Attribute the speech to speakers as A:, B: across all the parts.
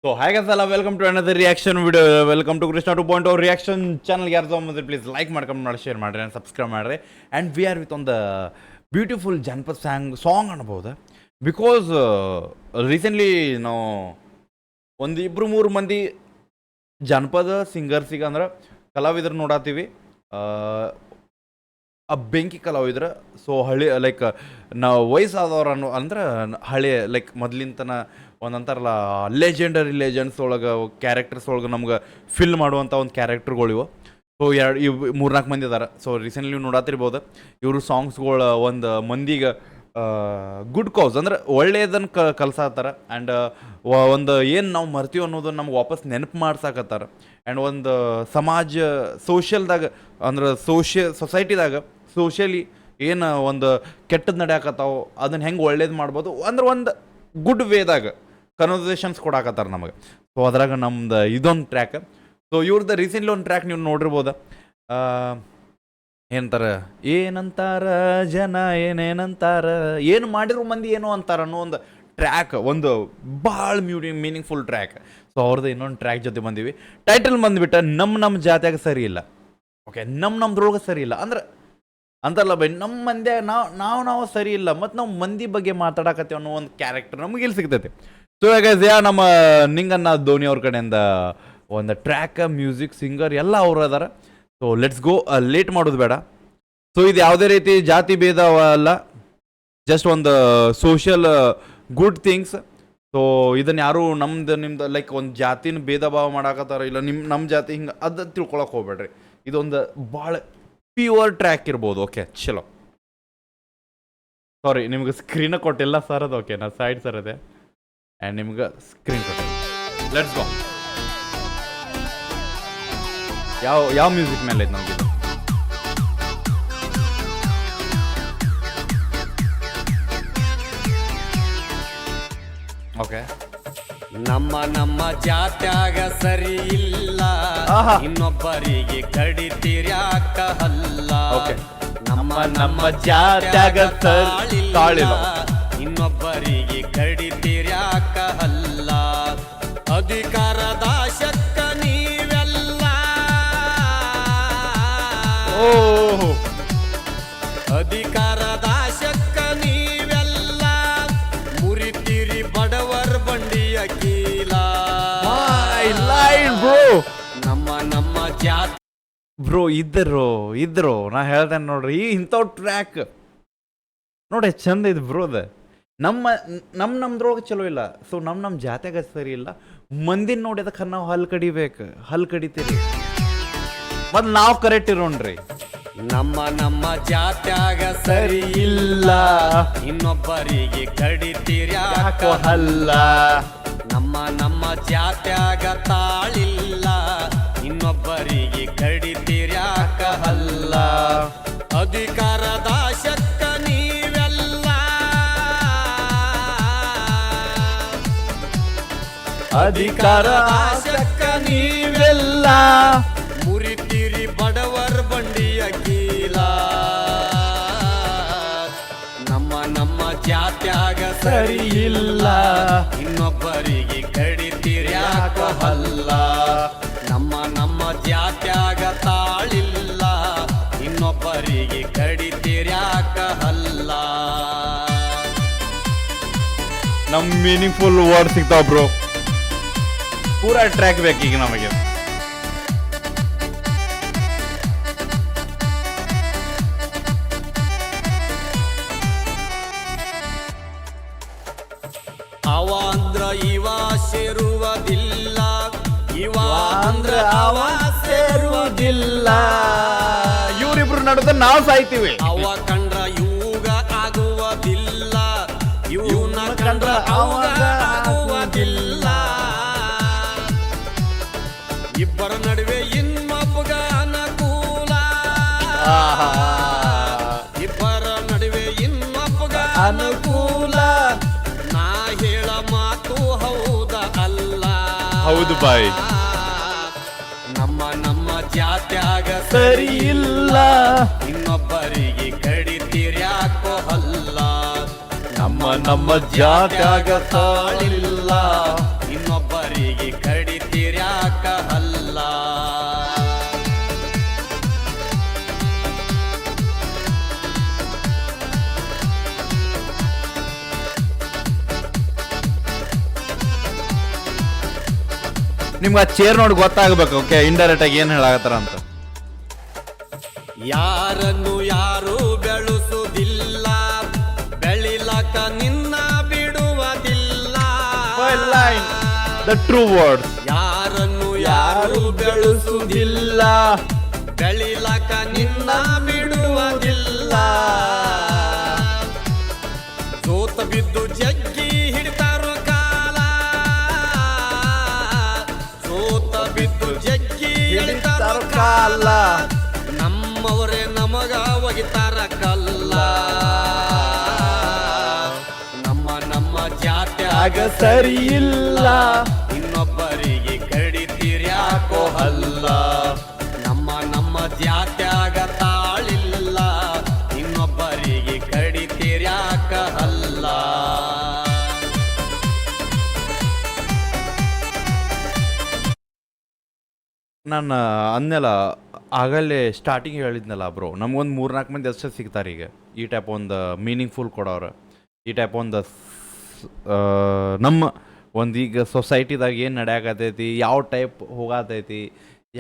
A: So hi guys, ಎಲ್ಲ welcome to another reaction video. Welcome to Krishna 2.0 reaction ಚಾನಲ್ಗೆ ಯಾರು ತೊಗೊಂಬಂದ್ರೆ ಪ್ಲೀಸ್ ಲೈಕ್ ಮಾಡ್ಕೊಂಡು ಮಾಡಿ, ಶೇರ್ ಮಾಡಿರಿ ಆ್ಯಂಡ್ ಸಬ್ಸ್ಕ್ರೈಬ್ ಮಾಡಿರಿ. ಆ್ಯಂಡ್ ವಿ ಆರ್ ವಿತ್ ಒಂದು ಬ್ಯೂಟಿಫುಲ್ ಜನಪದ ಸಾಂಗ್ ಅನ್ಬೋದು. ಬಿಕಾಸ್ ರೀಸೆಂಟ್ಲಿ ನಾವು ಒಂದು ಇಬ್ಬರು ಮೂರು ಮಂದಿ ಜನಪದ ಸಿಂಗರ್ಸಿಗೆ ಅಂದ್ರೆ ಕಲಾವಿದ್ರು ನೋಡತ್ತೀವಿ. ಆ ಬೆಂಕಿ ಕಲಾವಿದ್ರ ಸೊ ಹಳಿ ಲೈಕ್ ನಾವು ವಯಸ್ಸಾದವ್ರು ಅಂದ್ರೆ ಹಳೆ ಲೈಕ್ ಮೊದ್ಲಿಂತನ ಒಂದಂತಾರಲ್ಲ ಲೆಜೆಂಡ್ಸ್ ಒಳಗೆ ಕ್ಯಾರೆಕ್ಟರ್ಸ್ ಒಳಗೆ ನಮ್ಗೆ ಫಿಲ್ ಮಾಡುವಂಥ ಒಂದು ಕ್ಯಾರೆಕ್ಟರ್ಗಳಿವು. ಸೊ ಮೂರ್ನಾಲ್ಕು ಮಂದಿ ಅದಾರ. ಸೊ ರೀಸೆಂಟ್ಲಿ ನೋಡತ್ತಿರ್ಬೋದು ಇವರು ಸಾಂಗ್ಸ್ಗಳು ಒಂದು ಮಂದಿಗೆ ಗುಡ್ ಕಾಸ್ ಅಂದ್ರೆ ಒಳ್ಳೆಯದನ್ನು ಕಲ್ಸಾತ್ತಾರ. ಆ್ಯಂಡ್ ಒಂದು ಏನು ನಾವು ಮರ್ತೀವಿ ಅನ್ನೋದನ್ನು ನಮ್ಗೆ ವಾಪಸ್ ನೆನಪು ಮಾಡ್ಸಾಕತ್ತಾರ. ಆ್ಯಂಡ್ ಒಂದು ಸಮಾಜ ಸೋಷಿಯಲ್ದಾಗ ಅಂದ್ರೆ ಸೊಸೈಟಿದಾಗ ಸೋಷಿಯಲಿ ಏನು ಒಂದು ಕೆಟ್ಟದ್ದು ನಡೆಯಕತ್ತಾವ ಅದನ್ನು ಹೆಂಗೆ ಒಳ್ಳೇದು ಮಾಡ್ಬೋದು ಅಂದ್ರೆ ಒಂದು ಗುಡ್ ವೇದಾಗ ಕನ್ವರ್ಸೇಷನ್ಸ್ ಕೊಡಾಕತ್ತಾರ ನಮಗೆ. ಸೊ ಅದ್ರಾಗ ನಮ್ದು ಇದೊಂದು ಟ್ರ್ಯಾಕ್. ಸೊ ಇವ್ರದ್ದು ರೀಸೆಂಟ್ಲಿ ಒಂದು ಟ್ರ್ಯಾಕ್ ನೀವು ನೋಡಿರ್ಬೋದು. ಏನಂತಾರ ಜನ ಏನೇನಂತಾರ, ಏನು ಮಾಡಿದ್ರು ಮಂದಿ ಏನೋ ಅಂತಾರ ಅನ್ನೋ ಒಂದು ಟ್ರ್ಯಾಕ್, ಒಂದು ಭಾಳ ಮೀನಿಂಗ್ಫುಲ್ ಟ್ರ್ಯಾಕ್. ಸೊ ಅವ್ರದ್ದು ಇನ್ನೊಂದು ಟ್ರ್ಯಾಕ್ ಜೊತೆ ಬಂದೀವಿ. ಟೈಟಲ್ ಬಂದುಬಿಟ್ಟು ನಮ್ಮ ಜಾತಿಯಾಗ ಸರಿ ಇಲ್ಲ. ಓಕೆ, ನಮ್ದ್ರೊಳಗೆ ಸರಿ ಇಲ್ಲ ಅಂದ್ರೆ ಅಂತಲ್ಲ ಬೈ, ನಮ್ಮ ಮಂದ್ಯಾಗ ನಾವು ಸರಿ ಇಲ್ಲ ಮತ್ತು ನಾವು ಮಂದಿ ಬಗ್ಗೆ ಮಾತಾಡಕತ್ತೀವಿ ಅನ್ನೋ ಒಂದು ಕ್ಯಾರೆಕ್ಟರ್ ನಮಗೆ ಇಲ್ಲಿ ಸಿಗ್ತೈತಿ. ಸೊ ಗೈಸ್ ನಮ್ಮ ನಿಂಗಣ್ಣ ಧೋನಿ ಅವ್ರ ಕಡೆಯಿಂದ ಒಂದು ಟ್ರ್ಯಾಕ್, ಮ್ಯೂಸಿಕ್, ಸಿಂಗರ್ ಎಲ್ಲ ಅವ್ರು ಅದಾರ. ಸೊ ಲೆಟ್ಸ್ ಗೋ, ಲೇಟ್ ಮಾಡೋದು ಬೇಡ. ಸೊ ಇದು ಯಾವುದೇ ರೀತಿ ಜಾತಿ ಭೇದ ಅಲ್ಲ, ಜಸ್ಟ್ ಒಂದು ಸೋಷಿಯಲ್ ಗುಡ್ ಥಿಂಗ್ಸ್. ಸೊ ಇದನ್ನು ಯಾರು ನಿಮ್ದು ಲೈಕ್ ಒಂದು ಜಾತಿನ ಭೇದ ಭಾವ ಮಾಡಾಕತ್ತಾರ ಇಲ್ಲ ನಮ್ಮ ಜಾತಿ ಹಿಂಗೆ ಅದು ತಿಳ್ಕೊಳಕ್ಕೆ ಹೋಗ್ಬೇಡ್ರಿ. ಇದೊಂದು ಭಾಳ ಪ್ಯೂರ್ ಟ್ರ್ಯಾಕ್ ಇರ್ಬೋದು. ಓಕೆ ಚಲೋ, ಸಾರಿ ನಿಮ್ಗೆ ಸ್ಕ್ರೀನ್ ಕೊಟ್ಟಿಲ್ಲ ಸರ್, ಅದು ಓಕೆ ನಾ ಸೈಡ್ ಸರ್ ಅದೇ ಆ್ಯಂಡ್ ನಿಮ್ಗೆ ಸ್ಕ್ರೀನ್ ಕೊಟ್ಟಿಲ್ಲ. Let's go. ಯಾವ ಮ್ಯೂಸಿಕ್ ಮೇಲೆ ಐತೆ ನಮಗೆ? ಓಕೆ,
B: ನಮ್ಮ ಜಾತ್ಯಾಗ ಸರಿ ಇಲ್ಲ, ಇನ್ನೊಬ್ಬರಿಗೆ ಕಡಿತೀರ್ಯಾಕ ಹಲ್ಲ.
A: ನಮ್ಮ ಜಾತ್ಯಾಗ ತಾಳಿಲ್ಲ,
B: ಇನ್ನೊಬ್ಬರಿಗೆ ಕಡಿತೀರ್ಯಾಕ ಹಲ್ಲ. ಅಧಿಕಾರದ ಶಕ್ಕ ನೀವೆಲ್ಲ, ಅಧಿಕಾರದ ಶಕ್ಕ ನೀವೆಲ್ಲ ಮುರಿತೀರಿ ಬಡವರ್ ಬಂಡಿಯ ಕೀಲ. ನಮ್ಮ ಜಾತಿ
A: ಬ್ರೋ ಇದ್ರು ನಾ ಹೇಳ್ತೇನೆ ನೋಡ್ರಿ, ಇಂಥವ್ ಟ್ರ್ಯಾಕ್ ನೋಡಿ ಚಂದ ಇದು ಬ್ರೋ. ಅದ ನಮ್ದ್ರೊಳಗೆ ಚಲೋ ಇಲ್ಲ. ಸೊ ನಮ್ಮ ಜಾತ್ಯಾಗ ಸರಿ ಇಲ್ಲ, ಮಂದಿನ ನೋಡಿ ಅದಕ್ಕೆ ನಾವು ಹಲ್ ಕಡಿತೀರಿ ಮತ್ತು ನಾವು ಕರೆಕ್ಟ್ ಇರೋಣ್ರಿ.
B: ನಮ್ಮ ಜಾತ್ಯಾಗ ಸರಿ ಇಲ್ಲ, ಇನ್ನೊಬ್ಬರಿಗೆ ಕಡಿತೀರ್ಯಾಕ
A: ಹಲ್ಲ.
B: ನಮ್ಮ ಜಾತ್ಯಾಗ ತಾಳಿಲ್ಲ, ಇನ್ನೊಬ್ಬರಿಗೆ ಕಡಿತೀರ್ಯಾಕ ಹಲ್ಲ. ಅಧಿಕಾರದ ಶಕ್ಕ ನೀವೆಲ್ಲ,
A: ಅಧಿಕಾರದ
B: ಶಕ್ಕ ನೀವೆಲ್ಲ ಮುರಿತೀರಿ ಬಡವರ್ ಬಂಡಿಯ ಕೀಲ. ನಮ್ಮ ಜಾತ್ಯಾಗ ಸರಿ ಇಲ್ಲ, ಇನ್ನೊಬ್ಬರಿಗೆ ಕಡಿತೀರ್ಯಾಕ ಹಲ್ಲ. ನಮ್ಮ ಜಾತ್ಯಾಗ ತಾಳಿಲ್ಲ, ಇನ್ನೊಬ್ಬರಿಗೆ ಕಡಿತೀರ್ಯಾಕ ಹಲ್ಲ.
A: ನಮ್ ಮೀನಿಂಗ್ಫುಲ್ ವರ್ಡ್ ಸಿಗ್ತಾವ ಬ್ರೋ. ಪೂರಾ ಟ್ರ್ಯಾಕ್ ಬೇಕೀಗ ನಮಗೆ.
B: ಅವ ಅಂದ್ರ ಇವ ಸೇರುವುದಿಲ್ಲ, ಇವ ಅಂದ್ರ ಅವ ಸೇರುವುದಿಲ್ಲ.
A: ಇವ್ರಿಬ್ರು ನಡುತ್ತ ನಾವು ಸಾಯ್ತೀವಿ.
B: ಅವ ಕಂಡ್ರ ಇವಾಗ ಆಗುವುದಿಲ್ಲ, ಇವನ ಕಂಡ್ರ ಅವಾಗ ಆಗುವುದಿಲ್ಲ. ಇಬ್ಬರ ನಡುವೆ ಇನ್ನೊಬ್ಬಗ ಅನುಕೂಲ, ಇಬ್ಬರ ನಡುವೆ ಇನ್ನೊಬ್ಬಗ ಅನುಕೂಲ. ನಾ ಹೇಳ ಮಾತು ಹೌದ ಅಲ್ಲ,
A: ಹೌದು ಬಾಯ್.
B: ನಮ್ಮ ಜಾತ್ಯಾಗ
A: ಸರಿ ಇಲ್ಲ,
B: ಇನ್ನೊಬ್ಬರಿಗೆ ಕಡಿತೀರ್ಯಾಕೋ ಹಲ್ಲ.
A: ನಮ್ಮ ಜಾತ್ಯಾಗ ತಾಳಿಲ್ಲ,
B: ಇನ್ನೊಬ್ಬರಿಗೆ
A: ನಿಮ್ಗೆ ಆ ಚೇರ್ ನೋಡಿ ಗೊತ್ತಾಗ್ಬೇಕು. ಓಕೆ, ಇಂಡೈರೆಕ್ಟ್ ಆಗಿ ಏನು ಹೇಳಾಕತ್ತಾರ ಅಂತ.
B: ಯಾರನ್ನು ಯಾರು ಬೆಳೆಸುವುದಿಲ್ಲ, ಬೆಳಿಲಕ ನಿನ್ನ ಬಿಡುವುದಿಲ್ಲ.
A: The true words.
B: ಯಾರನ್ನು ಯಾರು ಬೆಳೆಸುವುದಿಲ್ಲ, ಬೆಳಿಲಕ ನಿನ್ನ ಬಿಡುವುದಿಲ್ಲ. ಸೋತ ಬಿದ್ದು ಜಗ್ಗಿ ಹಿಡಿತಾರೋ ಕಾಲ, ಸೋತ ಬಿದ್ದು ಜಗ್ಗಿ ಹಿಡಿತಾರೋ ಕಾಲ. ನಮ್ಮವರೇ ನಮಗ ಒಗಿತಾರ ಕಲ್ಲ. ನಮ್ಮ ಜಾತ್ಯಾಗ
A: ಸರಿ ಇಲ್ಲ,
B: ಇನ್ನೊಬ್ಬರಿಗೆ ಕಡಿತೀರ್ಯಾಕೋ ಹಲ್ಲ. ನಮ್ಮ ಜಾತ್ಯಾಗ ತಾಳಿಲ್ಲ, ಇನ್ನೊಬ್ಬರಿಗೆ ಕಡಿತೀರ್ಯಾಕ ಹಲ್ಲ.
A: ನಾನು ಅಂದೆಲ್ಲ ಆಗಲೇ ಸ್ಟಾರ್ಟಿಂಗ್ ಹೇಳಿದ್ನಲ್ಲ ಬ್ರೋ, ನಮ್ಗೊಂದು 3-4 ಮಂದಿ ಅಷ್ಟೇ ಸಿಗ್ತಾರೆ ಈಗ ಈ ಟೈಪ್ ಒಂದು ಮೀನಿಂಗ್ಫುಲ್ ಕೊಡೋರು. ಈ ಟೈಪ್ ಒಂದು ನಮ್ಮ ಒಂದು ಈಗ ಸೊಸೈಟಿದಾಗ ಏನು ನಡೆಯಾಕತೈತಿ, ಯಾವ ಟೈಪ್ ಹೋಗಾತೈತಿ,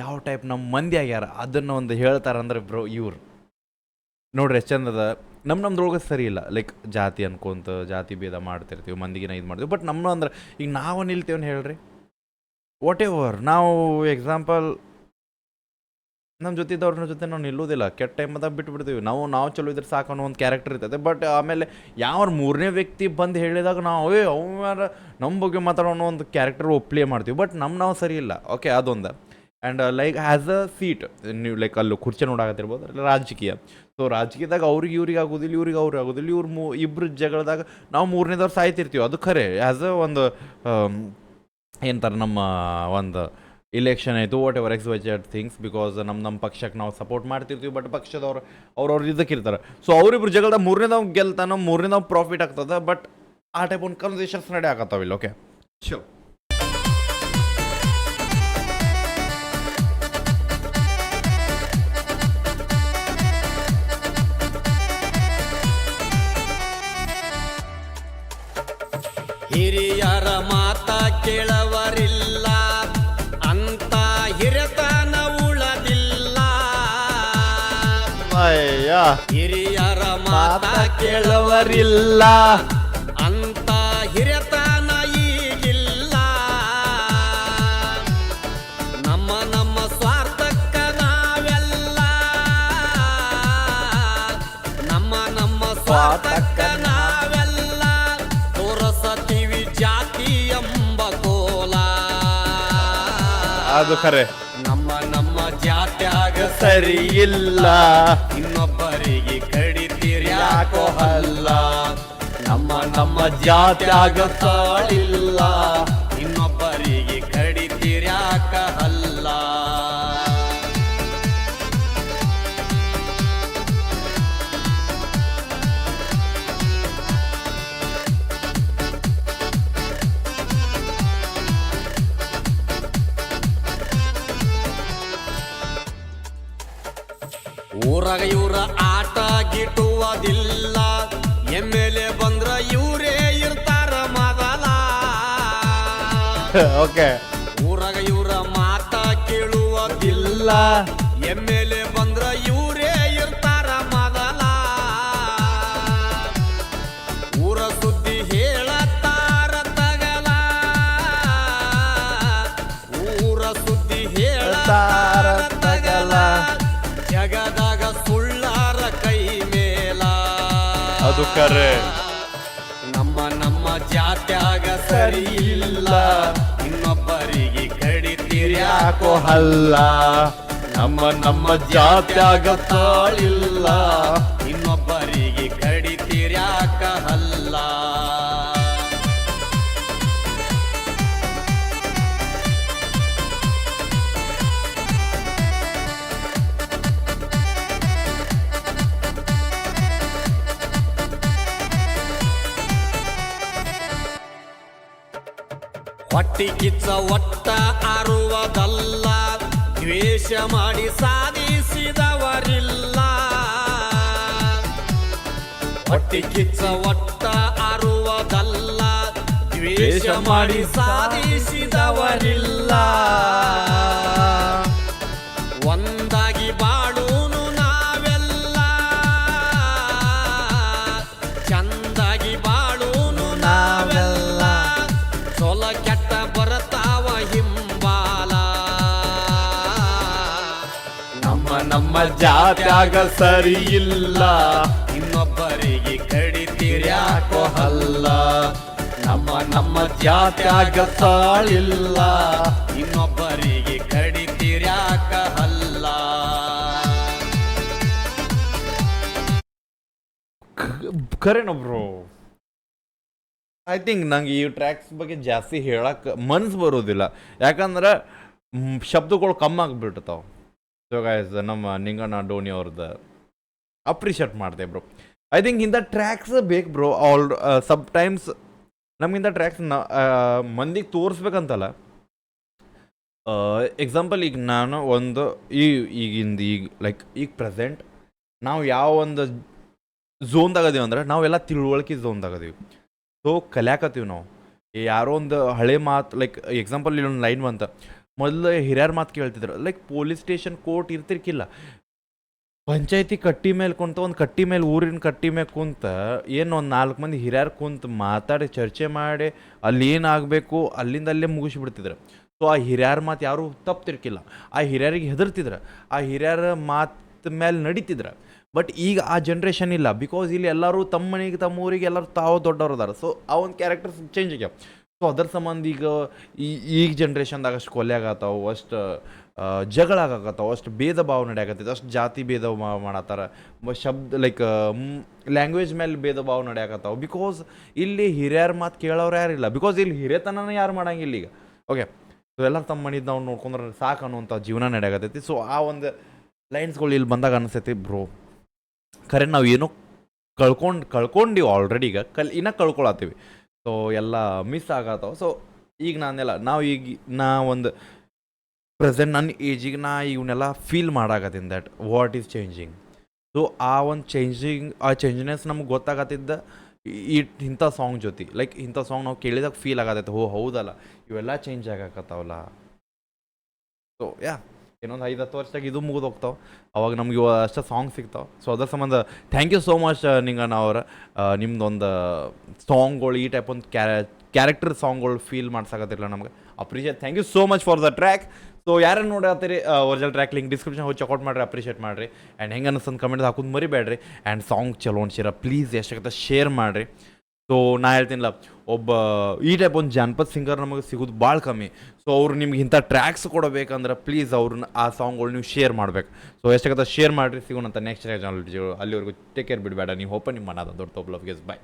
A: ಯಾವ ಟೈಪ್ ನಮ್ಮ ಮಂದಿ ಆಗ್ಯಾರ ಅದನ್ನು ಒಂದು ಹೇಳ್ತಾರಂದ್ರೆ ಬ್ರೋ ಇವ್ರು ನೋಡ್ರಿ ಎಷ್ಟು ಚಂದದ. ನಮ್ದ್ರೊಳಗೆ ಸರಿ ಇಲ್ಲ, ಲೈಕ್ ಜಾತಿ ಅನ್ಕೊಂತ ಜಾತಿ ಭೇದ ಮಾಡ್ತಿರ್ತೀವಿ, ಮಂದಿಗಿನ ಇದು ಮಾಡ್ತೀವಿ. ಬಟ್ ನಮ್ಮ ಅಂದ್ರೆ ಈಗ ನಾವು ನಿಲ್ತೀವನ್ ಹೇಳ್ರಿ, ವಾಟ್ ಎವರ್. ನಾವು ಎಕ್ಸಾಂಪಲ್ ನಮ್ಮ ಜೊತೆ ಇದ್ದವ್ರ ಜೊತೆ ನಾವು ನಿಲ್ಲೋದಿಲ್ಲ, ಕೆಟ್ಟ ಟೈಮದಾಗ ಬಿಟ್ಬಿಡ್ತೀವಿ. ನಾವು ಚಲೋ ಇದ್ರೆ ಸಾಕು ಅನ್ನೋ ಒಂದು ಕ್ಯಾರೆಕ್ಟರ್ ಇರ್ತೈತೆ. ಬಟ್ ಆಮೇಲೆ ಯಾವ 3ನೇ ವ್ಯಕ್ತಿ ಬಂದು ಹೇಳಿದಾಗ ನಾವು ಅವ್ಯಾರ ನಮ್ಮ ಬಗ್ಗೆ ಮಾತಾಡೋ ಅನ್ನೋ ಒಂದು ಕ್ಯಾರೆಕ್ಟರ್ ಪ್ಲೇ ಮಾಡ್ತೀವಿ. ಬಟ್ ನಾವು ಸರಿ ಇಲ್ಲ. ಓಕೆ, ಅದೊಂದು. And like as a seat ನೀವು ಲೈಕ್ ಅಲ್ಲಿ ಕುರ್ಚಿ ನೋಡಾಕತ್ತಿರ್ಬೋದು, ಅಲ್ಲ ರಾಜಕೀಯ. ಸೊ ರಾಜಕೀಯದಾಗ ಅವ್ರಿಗೆ ಇವ್ರಿಗೆ ಆಗೋದಿಲ್ಲ, ಇವ್ರಿಗೆ ಅವ್ರಿಗೆ ಆಗೋದಿಲ್ಲ. ಇಬ್ಬರು ಜಗಳದಾಗ ನಾವು 3ನೇದವ್ರು ಸಾಯ್ತಿರ್ತೀವಿ. ಅದು ಖರೆ. ಆ್ಯಸ್ ಅ ಒಂದು ಏನಂತಾರೆ, ನಮ್ಮ ಒಂದು ಇಲೆಕ್ಷನ್ ಆಯಿತು, what ever XYZ things. Because ನಮ್ಮ ಪಕ್ಷಕ್ಕೆ ನಾವು ಸಪೋರ್ಟ್ ಮಾಡ್ತಿರ್ತೀವಿ. ಬಟ್ ಪಕ್ಷದವ್ರು ಅವ್ರವ್ರು ಇದಕ್ಕಿರ್ತಾರೆ. ಸೊ ಅವರಿಬ್ರು ಜಗಳದಾಗ 3ನೇದವ್ ಗೆಲ್ತಾನೋ, 3ನೇದವ್ ಪ್ರಾಫಿಟ್ ಆಗ್ತದೆ. ಬಟ್ ಆ ಟೈಪ್ ಒಂದು ಕನ್ವರ್ಸೇಷನ್ಸ್ ನಡೆ ಆಗತ್ತಾವಿಲ್ಲ. ಓಕೆ, ಶೋ
B: ಹಿರಿಯರ ಮಾತ ಕೇಳವರಿಲ್ಲ ಅಂತ ಹಿರಿತನ ಉಳದಿಲ್ಲ. ಹಿರಿಯರ ಮಾತ
A: ಕೇಳವರಿಲ್ಲ
B: ಅಂತ ಹಿರಿತನ ಈಗಿಲ್ಲ. ನಮ್ಮ ಸ್ವಾರ್ಥಕ್ಕ ನಾವೆಲ್ಲ, ನಮ್ಮ ಸ್ವಾರ್ಥಕ್ಕ ನಾವೆಲ್ಲ ತೋರಸತೀವಿ ಜಾತಿ ಎಂಬ ಕೋಲ.
A: ಅದು ಖರೆ.
B: ನಮ್ಮ ಜಾತ್ಯಾಗ
A: ಸರಿ ಇಲ್ಲ,
B: ಇನ್ನೊಬ್ಬರಿಗೆ ಕಡಿತೀರ್ಯಾಕೋ ಹಲ್ಲ. ನಮ್ಮ
A: ಜಾತ್ಯಾಗ
B: ತಾಳಿಲ್ಲ, ಇನ್ನೊಬ್ಬರಿಗೆ ಕಡಿತೀರ್ಯಾಕ ಹಲ್ಲ. ಊರಾಗ ಇವ್ರ ಆಟ ಗಿಟ್ಟುವುದಿಲ್ಲ, MLA ಬಂದ್ರ ಇವರೇ ಇರ್ತಾರ ಮೊದಲ.
A: ಓಕೆ,
B: ಊರಾಗ ಇವ್ರ ಮಾತ ಕೇಳುವುದಿಲ್ಲ, MLA ಬಂದ್ರ ಇವರೇ ಇರ್ತಾರ ಮೊದಲ. ಊರ ಸುದ್ದಿ ಹೇಳತ್ತಾರ ತಗಲ, ಊರ ಸುದ್ದಿ ಹೇಳತ್ತಾರ ತಗಲ. ಜಗದಾಗ ಸುಳ್ಳಾರ ಕೈ ಮೇಲ.
A: ಅದು ಖರೆ.
B: ನಮ್ಮ ಜಾತ್ಯಾಗ ಸರಿ ಇಲ್ಲ, ಇನ್ನೊಬ್ಬರಿಗೆ ಕಡಿತೀರ್ಯಾಕೋ
A: ಹಲ್ಲ. ನಮ್ಮ ಜಾತ್ಯಾಗ ತಾಳಿಲ್ಲ,
B: ಇನ್ನೊಬ್ಬರಿಗೆ ಕಡಿತೀರ್ಯಾಕ ಹಲ್ಲ. ಹೊಟ್ಟಿ ಕಿಚ್ಚ ಒಟ್ಟ ಆರುವುದಲ್ಲ, ದ್ವೇಷ ಮಾಡಿ ಸಾಧಿಸಿದವರಿಲ್ಲ. ಹೊಟ್ಟಿ ಕಿಚ್ಚ ಒಟ್ಟ ಆರುವುದಲ್ಲ, ದ್ವೇಷ ಮಾಡಿ ಸಾಧಿಸಿದವರಿಲ್ಲ. ಒಂದಾಗಿ ಬಾಳೂನು ನಾವೆಲ್ಲ, ಚಂದಾಗಿ ಬಾಳೂನು ನಾವೆಲ್ಲ. ಸೊಲ ಕೆಟ್ಟ ಬರತಾವ ಹಿಂಬಾಲ.
A: ನಮ್ಮ ಜಾತ್ಯಾಗ ಸರಿ ಇಲ್ಲ,
B: ಇನ್ನೊಬ್ಬರಿಗೆ ಕಡಿತೀರ್ಯಾಕೋ ಹಲ್ಲ.
A: ನಮ್ಮ ಜಾತ್ಯಾಗ ಸಾಳಿಲ್ಲ.
B: ಇನ್ನೊಬ್ಬರಿಗೆ ಕಡಿತೀರ್ಯಾಕ ಹಲ್ಲ.
A: ಖರೇನ ಬ್ರೋ, ಐ ಥಿಂಕ್ ನಂಗೆ ಈ ಟ್ರ್ಯಾಕ್ಸ್ ಬಗ್ಗೆ ಜಾಸ್ತಿ ಹೇಳಕ್ಕೆ ಮನ್ಸು ಬರೋದಿಲ್ಲ, ಯಾಕಂದ್ರೆ ಶಬ್ದಗಳು ಕಮ್ಮಿ ಆಗಿಬಿಡ್ತಾವ. ಸೊ ಗೈಸ್, ನಮ್ಮ ನಿಂಗಣ್ಣ ಡೋನಿ ಅವ್ರದ್ದು ಅಪ್ರಿಷಿಯೇಟ್ ಮಾಡ್ದೆ ಬ್ರೋ. ಐ ಥಿಂಕ್ ಇಂಥ ಟ್ರ್ಯಾಕ್ಸ್ ಬೇಕು ಬ್ರೋ. ಸಮ್ ಟೈಮ್ಸ್ ನಮಗಿಂಥ ಟ್ರ್ಯಾಕ್ಸ್ ಮಂದಿಗೆ ತೋರಿಸ್ಬೇಕಂತಲ್ಲ. ಎಕ್ಸಾಂಪಲ್, ಈಗ ನಾನು ಒಂದು ಈಗ ಪ್ರೆಸೆಂಟ್ ನಾವು ಯಾವ ಒಂದು ಝೋನ್ದಾಗದೀವಿ ಅಂದ್ರೆ ನಾವೆಲ್ಲ ತಿಳುವಳಿಕೆ ಝೋನ್ದಾಗದೀವಿ. ಸೊ ಕಲ್ಯಾಕತ್ತೀವಿ ನಾವು. ಯಾರೋ ಒಂದು ಹಳೆ ಮಾತು, ಲೈಕ್ ಎಕ್ಸಾಂಪಲ್ ಇಲ್ಲೊಂದು ಲೈನ್ ಬಂತ, ಮೊದಲು ಹಿರಿಯರ ಮಾತು ಕೇಳ್ತಿದ್ರು. ಲೈಕ್ ಪೊಲೀಸ್ ಸ್ಟೇಷನ್, ಕೋರ್ಟ್ ಇರ್ತಿರ್ಕಿಲ್ಲ, ಪಂಚಾಯತಿ ಕಟ್ಟಿ ಮೇಲೆ ಕುಂತ, ಒಂದು ಕಟ್ಟಿ ಮೇಲೆ, ಊರಿನ ಕಟ್ಟಿ ಮೇಲೆ ಕುಂತ ಏನು ಒಂದು 4 ಮಂದಿ ಹಿರಿಯರು ಕುಂತು ಮಾತಾಡಿ ಚರ್ಚೆ ಮಾಡಿ ಅಲ್ಲಿ ಏನಾಗಬೇಕು ಅಲ್ಲಿಂದ ಅಲ್ಲೇ ಮುಗಿಸ್ಬಿಡ್ತಿದ್ರು. ಸೊ ಆ ಹಿರಿಯರ ಮಾತು ಯಾರೂ ತಪ್ಪಿರ್ಕಿಲ್ಲ, ಆ ಹಿರಿಯರಿಗೆ ಹೆದರ್ತಿದ್ರು, ಆ ಹಿರಿಯರ ಮಾತು ಮೇಲೆ ನಡೀತಿದ್ರು. ಬಟ್ ಈಗ ಆ ಜನ್ರೇಷನ್ ಇಲ್ಲ, ಬಿಕಾಸ್ ಇಲ್ಲಿ ಎಲ್ಲರೂ ತಮ್ಮ ಮನೆಗೆ ತಮ್ಮ ಊರಿಗೆ ಎಲ್ಲರೂ ತಾವು ದೊಡ್ಡವ್ರು ಅದಾರ. ಸೊ ಆ ಒಂದು ಕ್ಯಾರೆಕ್ಟರ್ಸ್ ಚೇಂಜ್ ಆಗ್ಯಾವ. ಸೊ ಅದರ ಸಂಬಂಧ ಈಗ ಜನ್ರೇಷನ್ದಾಗ ಅಷ್ಟು ಕೊಲೆ ಆಗತ್ತಾವ, ಅಷ್ಟು ಜಗಳ ಆಗತ್ತಾವ, ಅಷ್ಟು ಭೇದ ಭಾವ ನಡೆಯಾಕತ್ತೈತೆ, ಅಷ್ಟು ಜಾತಿ ಭೇದ ಭಾವ ಮಾಡತ್ತಾರ, ಶಬ್ದ ಲೈಕ್ ಲ್ಯಾಂಗ್ವೇಜ್ ಮೇಲೆ ಭೇದ ಭಾವ ನಡೆಯಾಕತ್ತಾವ. ಬಿಕಾಸ್ ಇಲ್ಲಿ ಹಿರಿಯರ ಮಾತು ಕೇಳೋರು ಯಾರಿಲ್ಲ, ಬಿಕಾಸ್ ಇಲ್ಲಿ ಹಿರಿಯತನನ ಯಾರು ಮಾಡಂಗಿಲ್ಲ ಈಗ. ಓಕೆ, ಸೊ ಎಲ್ಲ ತಮ್ಮ ಮನಿದು ನಾವು ನೋಡ್ಕೊಂಡ್ರೆ ಸಾಕು ಅನ್ನುವಂಥ ಜೀವನ ನಡೆಯಾಕತ್ತೈತಿ. ಸೊ ಆ ಒಂದು ಲೈನ್ಸ್ಗಳು ಇಲ್ಲಿ ಬಂದಾಗ ಅನಿಸ್ತೈತಿ ಬ್ರೋ, ಖರೆ ನಾವು ಏನೋ ಕಳ್ಕೊಂಡಿವಿ ಆಲ್ರೆಡಿ, ಈಗ ಇನ್ನೂ ಕಳ್ಕೊಳತ್ತೀವಿ. ಸೊ ಎಲ್ಲ ಮಿಸ್ ಆಗತ್ತವ. ಸೊ ಈಗ ನಾ ಒಂದು ಪ್ರೆಸೆಂಟ್ ನನ್ನ ಏಜಿಗೆ ಇವನ್ನೆಲ್ಲ ಫೀಲ್ ಮಾಡಾಕತ್ತೀನಿ that what is changing. So ಆ ಒಂದು ಚೇಂಜ್ನೆಸ್ ನಮ್ಗೆ ಗೊತ್ತಾಗತ್ತಿದ್ದ ಇಂಥ ಸಾಂಗ್ ಜೊತೆ. ಲೈಕ್ ಇಂಥ ಸಾಂಗ್ ನಾವು ಕೇಳಿದಾಗ ಫೀಲ್ ಆಗತ್ತೈತೆ, ಹೌದಲ್ಲ ಇವೆಲ್ಲ ಚೇಂಜ್ ಆಗಕತ್ತಾವಲ್ಲ. ಸೊ ಇನ್ನೊಂದು 5-10 ವರ್ಷದಾಗ ಇದು ಮುಗಿದು ಹೋಗ್ತಾವೆ, ಅವಾಗ ನಮ್ಗೆ ಅಷ್ಟು ಸಾಂಗ್ ಸಿಗ್ತಾವೆ. ಸೊ ಅದರ ಸಂಬಂಧ thank you so much Ninganna ಅವರ, ನಿಮ್ದೊಂದು ಸಾಂಗ್ಗಳು ಈ ಟೈಪ್ ಒಂದು ಕ್ಯಾರೆಕ್ಟರ್ ಸಾಂಗ್ಗಳು ಫೀಲ್ ಮಾಡ್ಸಕತ್ತಿರಲ್ಲ ನಮ್ಗೆ. Appreciate, thank you so much for the track. So ಯಾರನ್ನು ನೋಡತ್ತೀರಿ, ಒರಿಜಿನಲ್ ಟ್ರ್ಯಾಕ್ ಲಿಂಕ್ ಡಿಸ್ಕ್ರಿಪ್ಷನ್ ಹೋಗಿ ಚೆಕ್ಔಟ್ ಮಾಡಿರಿ, ಅಪ್ರಿಷಿಯೇಟ್ ಮಾಡಿರಿ. ಆ್ಯಂಡ್ ಹೆಂಗೆ ಅನ್ನಿಸ್ತಂದು ಕಮೆಂಟ್ ಹಾಕೋದು ಮರಿಬೇಡ್ರಿ. ಆ್ಯಂಡ್ ಸಾಂಗ್ ಚಲೋ ಅನ್ಸಿರ ಪ್ಲೀಸ್ ಎಷ್ಟಾಗತ್ತೆ ಶೇರ್ ಮಾಡಿರಿ. ಸೊ ನಾ ಹೇಳ್ತೀನಿಲ್ಲ, ಒಬ್ಬ ಈ ಟೈಪ್ ಒಂದು ಜಾನಪದ ಸಿಂಗರ್ ನಮಗೆ ಸಿಗೋದು ಭಾಳ ಕಮ್ಮಿ. ಸೊ ಅವ್ರು ನಿಮ್ಗೆ ಇಂಥ ಟ್ರ್ಯಾಕ್ಸ್ ಕೊಡಬೇಕಂದ್ರೆ ಪ್ಲೀಸ್ ಅವ್ರನ್ನ ಆ ಸಾಂಗ್ಗಳು ನೀವು ಶೇರ್ ಮಾಡ್ಬೇಕು. ಸೊ ಎಷ್ಟಾಗತ್ತೆ ಶೇರ್ ಮಾಡಿರಿ. ಸಿಗೋಣಂತ ನೆಕ್ಸ್ಟ್ ಚಾನಲ್. ಅಲ್ಲಿವರೆಗೂ ಟೇಕ್ ಕೇರ್, ಬಿಡಬೇಡ. ನೀವು ಹೋಪ ನಿಮ್ಮ ಮನದ ದೊಡ್ಡ ತೋಪ್ ಲವ್ ಗೆಸ್. ಬಾಯ್.